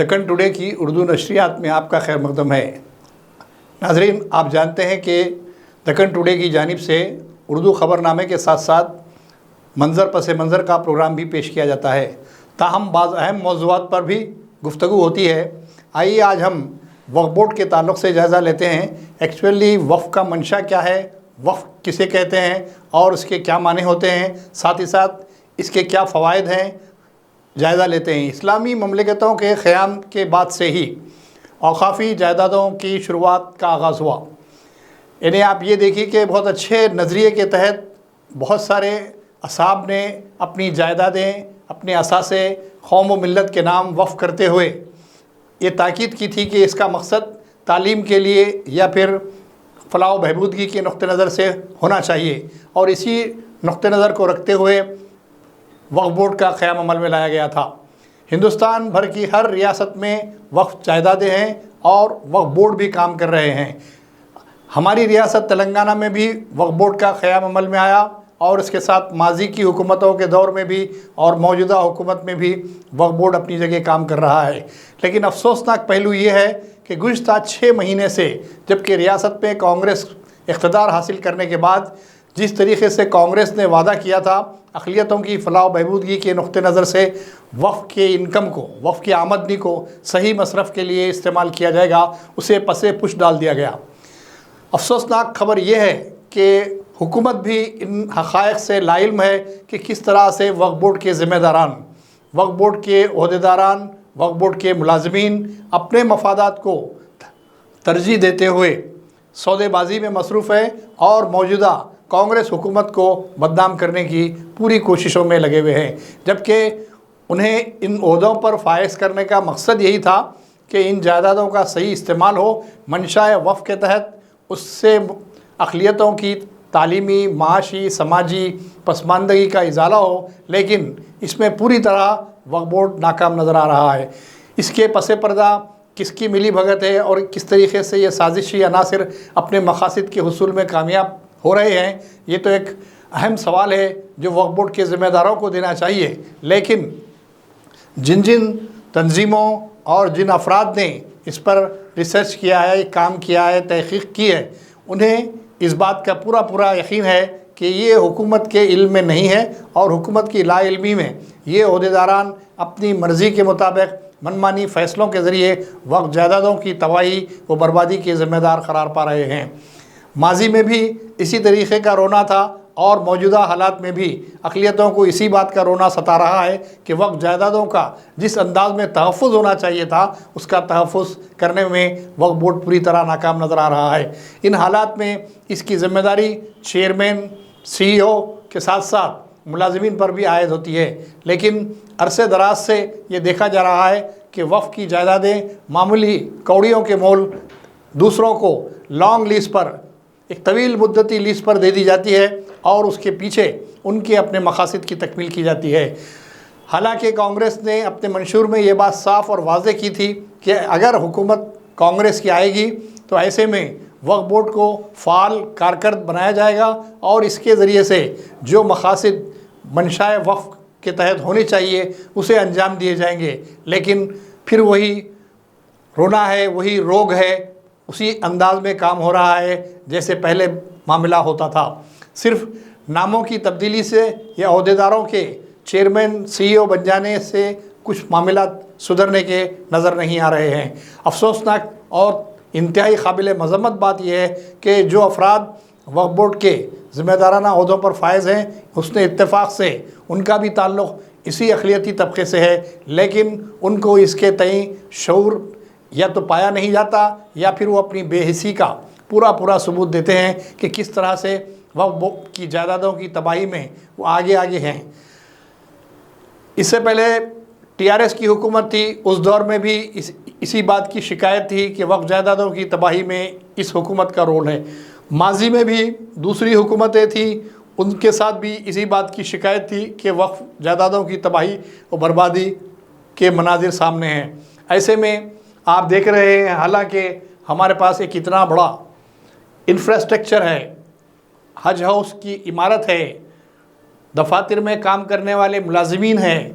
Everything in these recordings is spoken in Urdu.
دکن ٹوڈے کی اردو نشریات میں آپ کا خیر مقدم ہے۔ ناظرین، آپ جانتے ہیں کہ دکن ٹوڈے کی جانب سے اردو خبر نامے کے ساتھ ساتھ منظر پس منظر کا پروگرام بھی پیش کیا جاتا ہے، تاہم بعض اہم موضوعات پر بھی گفتگو ہوتی ہے۔ آئیے آج ہم وقف بورڈ کے تعلق سے جائزہ لیتے ہیں۔ ایکچولی وقف کا منشا کیا ہے، وقف کسے کہتے ہیں اور اس کے کیا معنی ہوتے ہیں، ساتھ ہی ساتھ اس کے کیا فوائد ہیں، جائزہ لیتے ہیں۔ اسلامی مملکتوں کے قیام کے بعد سے ہی اوقافی جائیدادوں کی شروعات کا آغاز ہوا۔ یعنی آپ یہ دیکھیے کہ بہت اچھے نظریے کے تحت بہت سارے اصحاب نے اپنی جائیدادیں، اپنے اثاثے قوم و ملت کے نام وقف کرتے ہوئے یہ تاکید کی تھی کہ اس کا مقصد تعلیم کے لیے یا پھر فلاح و بہبودگی کے نقطہ نظر سے ہونا چاہیے، اور اسی نقطہ نظر کو رکھتے ہوئے وقف بورڈ کا قیام عمل میں لایا گیا تھا۔ ہندوستان بھر کی ہر ریاست میں وقف جائیدادیں ہیں اور وقف بورڈ بھی کام کر رہے ہیں۔ ہماری ریاست تلنگانہ میں بھی وقف بورڈ کا قیام عمل میں آیا، اور اس کے ساتھ ماضی کی حکومتوں کے دور میں بھی اور موجودہ حکومت میں بھی وقف بورڈ اپنی جگہ کام کر رہا ہے۔ لیکن افسوسناک پہلو یہ ہے کہ گزشتہ 6 مہینے سے جبکہ ریاست میں کانگریس اقتدار حاصل کرنے کے بعد جس طریقے سے کانگریس نے وعدہ کیا تھا اقلیتوں کی فلاح و بہبودگی کے نقطہ نظر سے وقف کے انکم کو، وقف کی آمدنی کو صحیح مصرف کے لیے استعمال کیا جائے گا، اسے پسے پش ڈال دیا گیا۔ افسوسناک خبر یہ ہے کہ حکومت بھی ان حقائق سے لا علم ہے کہ کس طرح سے وقف بورڈ کے ذمہ داران، وقف بورڈ کے عہدیداران، وقف بورڈ کے ملازمین اپنے مفادات کو ترجیح دیتے ہوئے سودے بازی میں مصروف ہیں اور موجودہ کانگریس حکومت کو بدنام کرنے کی پوری کوششوں میں لگے ہوئے ہیں، جبکہ انہیں ان عہدوں پر فائز کرنے کا مقصد یہی تھا کہ ان جائیدادوں کا صحیح استعمال ہو، منشاء وقف کے تحت اس سے اقلیتوں کی تعلیمی، معاشی، سماجی پسماندگی کا ازالہ ہو، لیکن اس میں پوری طرح وقف بورڈ ناکام نظر آ رہا ہے۔ اس کے پس پردہ کس کی ملی بھگت ہے اور کس طریقے سے یہ سازشی عناصر اپنے مقاصد کے حصول میں کامیاب ہو رہے ہیں، یہ تو ایک اہم سوال ہے جو وقف بورڈ کے ذمہ داروں کو دینا چاہیے۔ لیکن جن تنظیموں اور جن افراد نے اس پر ریسرچ کیا ہے، کام کیا ہے، تحقیق کی ہے، انہیں اس بات کا پورا یقین ہے کہ یہ حکومت کے علم میں نہیں ہے، اور حکومت کی لا علمی میں یہ عہدیداران اپنی مرضی کے مطابق منمانی فیصلوں کے ذریعے وقف جائیدادوں کی تباہی و بربادی کے ذمہ دار قرار پا رہے ہیں۔ ماضی میں بھی اسی طریقے کا رونا تھا، اور موجودہ حالات میں بھی اقلیتوں کو اسی بات کا رونا ستا رہا ہے کہ وقف جائیدادوں کا جس انداز میں تحفظ ہونا چاہیے تھا اس کا تحفظ کرنے میں وقف بورڈ پوری طرح ناکام نظر آ رہا ہے۔ ان حالات میں اس کی ذمہ داری چیئرمین، CEO کے ساتھ ساتھ ملازمین پر بھی عائد ہوتی ہے، لیکن عرصے دراز سے یہ دیکھا جا رہا ہے کہ وقف کی جائیدادیں معمولی کوڑیوں کے مول دوسروں کو لانگ لیز پر، ایک طویل مدتی لیز پر دے دی جاتی ہے، اور اس کے پیچھے ان کے اپنے مقاصد کی تکمیل کی جاتی ہے۔ حالانکہ کانگریس نے اپنے منشور میں یہ بات صاف اور واضح کی تھی کہ اگر حکومت کانگریس کی آئے گی تو ایسے میں وقف بورڈ کو فعال کارکرد بنایا جائے گا، اور اس کے ذریعے سے جو مقاصد منشاء وقف کے تحت ہونی چاہیے اسے انجام دیے جائیں گے۔ لیکن پھر وہی رونا ہے، وہی روگ ہے، اسی انداز میں کام ہو رہا ہے جیسے پہلے معاملہ ہوتا تھا۔ صرف ناموں کی تبدیلی سے یا عہدیداروں کے چیئرمین، CEO بن جانے سے کچھ معاملات سدھرنے کے نظر نہیں آ رہے ہیں۔ افسوسناک اور انتہائی قابل مذمت بات یہ ہے کہ جو افراد وقف بورڈ کے ذمہ دارانہ عہدوں پر فائز ہیں، حسن اتفاق سے ان کا بھی تعلق اسی اقلیتی طبقے سے ہے، لیکن ان کو اس کے تئیں شعور یا تو پایا نہیں جاتا، یا پھر وہ اپنی بے حسی کا پورا ثبوت دیتے ہیں کہ کس طرح سے وقف بورڈ کی جائیدادوں کی تباہی میں وہ آگے ہیں۔ اس سے پہلے TRS کی حکومت تھی، اس دور میں بھی اسی بات کی شکایت تھی کہ وقف جائیدادوں کی تباہی میں اس حکومت کا رول ہے۔ ماضی میں بھی دوسری حکومتیں تھیں، ان کے ساتھ بھی اسی بات کی شکایت تھی کہ وقف جائیدادوں کی تباہی و بربادی کے مناظر سامنے ہیں۔ ایسے میں آپ دیکھ رہے ہیں، حالانکہ ہمارے پاس ایک اتنا بڑا انفراسٹرکچر ہے، حج ہاؤس کی عمارت ہے، دفاتر میں کام کرنے والے ملازمین ہیں،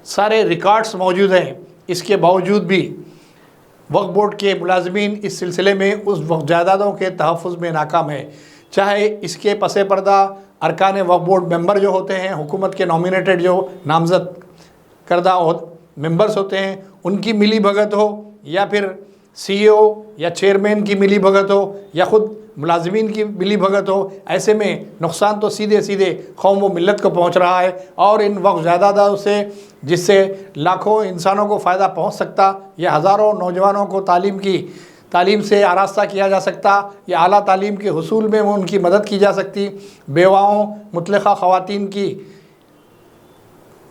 سارے ریکارڈز موجود ہیں، اس کے باوجود بھی وقف بورڈ کے ملازمین اس سلسلے میں اس وقف جائیدادوں کے تحفظ میں ناکام ہے، چاہے اس کے پس پردہ ارکان وقف بورڈ ممبر جو ہوتے ہیں، حکومت کے نامینیٹڈ جو نامزد کردہ ممبرز ہوتے ہیں، ان کی ملی بھگت ہو، یا پھر سی او یا چیئرمین کی ملی بھگت ہو، یا خود ملازمین کی ملی بھگت ہو، ایسے میں نقصان تو سیدھے قوم و ملت کو پہنچ رہا ہے، اور ان وقف جائیدادوں سے جس سے لاکھوں انسانوں کو فائدہ پہنچ سکتا، یا ہزاروں نوجوانوں کو تعلیم سے آراستہ کیا جا سکتا، یا اعلیٰ تعلیم کے حصول میں ان کی مدد کی جا سکتی، بیواؤں مطلقہ خواتین کی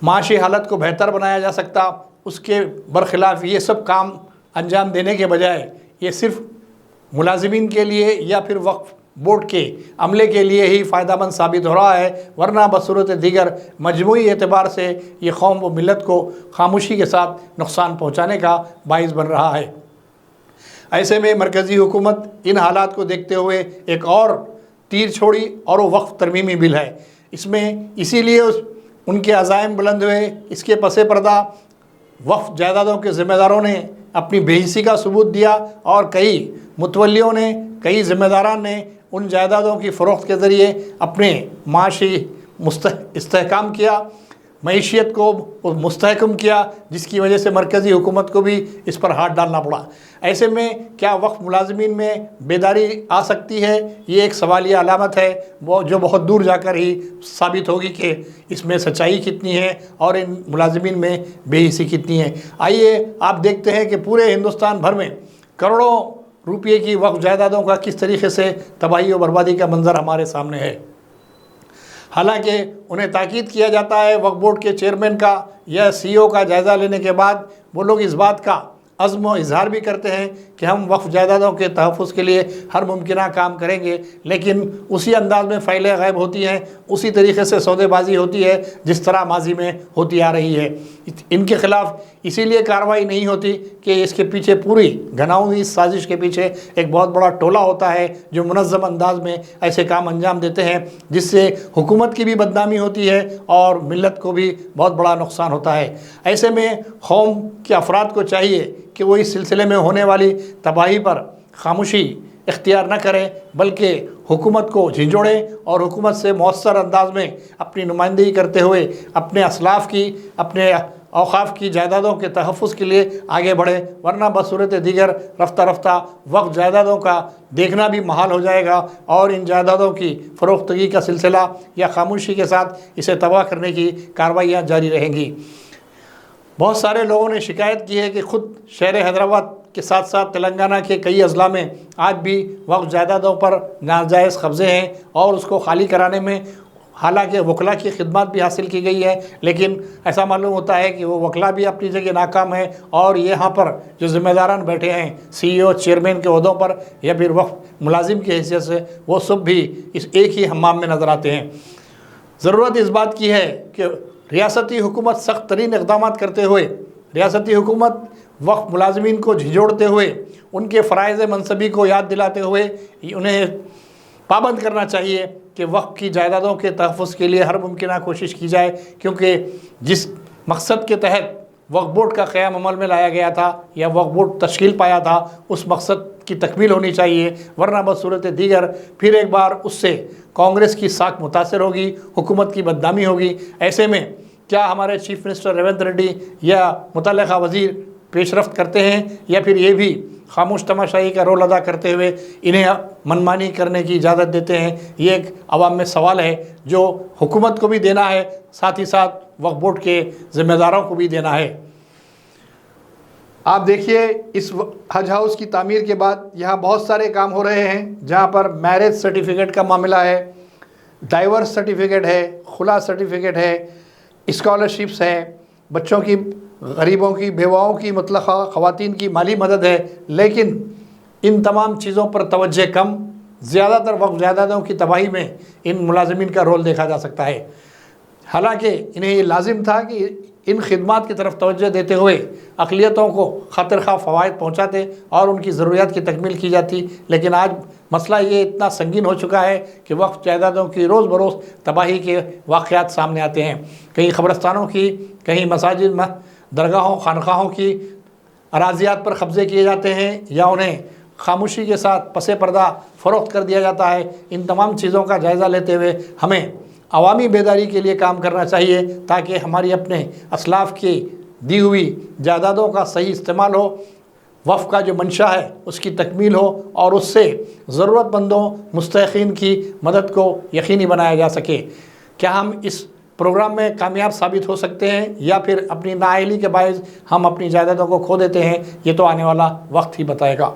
معاشی حالت کو بہتر بنایا جا سکتا، اس کے برخلاف یہ سب کام انجام دینے کے بجائے یہ صرف ملازمین کے لیے یا پھر وقف بورڈ کے عملے کے لیے ہی فائدہ مند ثابت ہو رہا ہے، ورنہ بصورت دیگر مجموعی اعتبار سے یہ قوم و ملت کو خاموشی کے ساتھ نقصان پہنچانے کا باعث بن رہا ہے۔ ایسے میں مرکزی حکومت ان حالات کو دیکھتے ہوئے ایک اور تیر چھوڑی، اور وہ وقف ترمیمی بل ہے۔ اس میں اسی لیے ان کے عزائم بلند ہوئے، اس کے پس پردہ وقف جائیدادوں کے ذمہ داروں نے اپنی بے حسی کا ثبوت دیا، اور کئی متولیوں نے، کئی ذمہ داران نے ان جائیدادوں کی فروخت کے ذریعے اپنے معاشی استحکام کیا، معیشت کو مستحکم کیا، جس کی وجہ سے مرکزی حکومت کو بھی اس پر ہاتھ ڈالنا پڑا۔ ایسے میں کیا وقف ملازمین میں بیداری آ سکتی ہے؟ یہ ایک سوالیہ علامت ہے، وہ جو بہت دور جا کر ہی ثابت ہوگی کہ اس میں سچائی کتنی ہے اور ان ملازمین میں بے حسی کتنی ہے۔ آئیے آپ دیکھتے ہیں کہ پورے ہندوستان بھر میں کروڑوں روپے کی وقف جائیدادوں کا کس طریقے سے تباہی و بربادی کا منظر ہمارے سامنے ہے۔ حالانکہ انہیں تاکید کیا جاتا ہے وقف بورڈ کے چیئرمین کا یا سی او کا جائزہ لینے کے بعد، وہ لوگ اس بات کا عزم و اظہار بھی کرتے ہیں کہ ہم وقف جائیدادوں کے تحفظ کے لیے ہر ممکنہ کام کریں گے، لیکن اسی انداز میں فائلیں غائب ہوتی ہیں، اسی طریقے سے سودے بازی ہوتی ہے جس طرح ماضی میں ہوتی آ رہی ہے۔ ان کے خلاف اسی لیے کارروائی نہیں ہوتی کہ اس کے پیچھے پوری گھناؤنی سازش کے پیچھے ایک بہت بڑا ٹولہ ہوتا ہے جو منظم انداز میں ایسے کام انجام دیتے ہیں، جس سے حکومت کی بھی بدنامی ہوتی ہے اور ملت کو بھی بہت بڑا نقصان ہوتا ہے۔ ایسے میں قوم کے افراد کو چاہیے کہ وہ اس سلسلے میں ہونے والی تباہی پر خاموشی اختیار نہ کریں، بلکہ حکومت کو جھنجھوڑیں اور حکومت سے مؤثر انداز میں اپنی نمائندگی کرتے ہوئے اپنے اسلاف کی، اپنے اوقاف کی جائیدادوں کے تحفظ کے لیے آگے بڑھیں، ورنہ بصورت دیگر رفتہ رفتہ وقف جائیدادوں کا دیکھنا بھی محال ہو جائے گا، اور ان جائیدادوں کی فروختگی کا سلسلہ یا خاموشی کے ساتھ اسے تباہ کرنے کی کارروائیاں جاری رہیں گی۔ بہت سارے لوگوں نے شکایت کی ہے کہ خود شہر حیدرآباد کے ساتھ ساتھ تلنگانہ کے کئی اضلاع میں آج بھی وقف جائیدادوں پر ناجائز قبضے ہیں، اور اس کو خالی کرانے میں حالانکہ وکلا کی خدمات بھی حاصل کی گئی ہے، لیکن ایسا معلوم ہوتا ہے کہ وہ وکلا بھی اپنی جگہ ناکام ہے، اور یہاں پر جو ذمہ داران بیٹھے ہیں سی او چیئرمین کے عہدوں پر یا پھر وقف ملازم کی حیثیت سے، وہ سب بھی اس ایک ہی حمام میں نظر آتے ہیں۔ ضرورت اس بات کی ہے کہ ریاستی حکومت سخت ترین اقدامات کرتے ہوئے، ریاستی حکومت وقف ملازمین کو جھنجھوڑتے ہوئے، ان کے فرائض منصبی کو یاد دلاتے ہوئے انہیں پابند کرنا چاہیے کہ وقف کی جائیدادوں کے تحفظ کے لیے ہر ممکنہ کوشش کی جائے، کیونکہ جس مقصد کے تحت وقف بورڈ کا قیام عمل میں لایا گیا تھا یا وقف بورڈ تشکیل پایا تھا، اس مقصد کی تکمیل ہونی چاہیے، ورنہ بصورت دیگر پھر ایک بار اس سے کانگریس کی ساکھ متاثر ہوگی، حکومت کی بدنامی ہوگی۔ ایسے میں کیا ہمارے چیف منسٹر ریونت ریڈی یا متعلقہ وزیر پیش رفت کرتے ہیں، یا پھر یہ بھی خاموش تماشائی کا رول ادا کرتے ہوئے انہیں منمانی کرنے کی اجازت دیتے ہیں؟ یہ ایک عوام میں سوال ہے جو حکومت کو بھی دینا ہے، ساتھ ہی ساتھ وقف بورڈ کے ذمہ داروں کو بھی دینا ہے۔ آپ دیکھیے اس حج ہاؤس کی تعمیر کے بعد یہاں بہت سارے کام ہو رہے ہیں، جہاں پر میرج سرٹیفکیٹ کا معاملہ ہے، ڈائیورس سرٹیفکیٹ ہے، خلا سرٹیفکیٹ ہے، اسکالرشپس ہیں، بچوں کی، غریبوں کی، بیواؤں کی، مطلقہ خواتین کی مالی مدد ہے، لیکن ان تمام چیزوں پر توجہ کم، زیادہ تر وقف جائیدادوں کی تباہی میں ان ملازمین کا رول دیکھا جا سکتا ہے۔ حالانکہ انہیں یہ لازم تھا کہ ان خدمات کی طرف توجہ دیتے ہوئے اقلیتوں کو خاطر خواہ فوائد پہنچاتے اور ان کی ضروریات کی تکمیل کی جاتی، لیکن آج مسئلہ یہ اتنا سنگین ہو چکا ہے کہ وقف جائیدادوں کی روز بروز تباہی کے واقعات سامنے آتے ہیں۔ کہیں قبرستانوں کی، کہیں مساجد درگاہوں خانقاہوں کی اراضیات پر قبضے کیے جاتے ہیں یا انہیں خاموشی کے ساتھ پس پردہ فروخت کر دیا جاتا ہے، ان تمام چیزوں کا جائزہ لیتے ہوئے ہمیں عوامی بیداری کے لیے کام کرنا چاہیے تاکہ ہماری اپنے اسلاف کی دی ہوئی جائیدادوں کا صحیح استعمال ہو، وقف کا جو منشا ہے اس کی تکمیل ہو اور اس سے ضرورت مندوں مستحقین کی مدد کو یقینی بنایا جا سکے۔ کیا ہم اس پروگرام میں کامیاب ثابت ہو سکتے ہیں یا پھر اپنی نااہلی کے باعث ہم اپنی جائیدادوں کو کھو دیتے ہیں، یہ تو آنے والا وقت ہی بتائے گا۔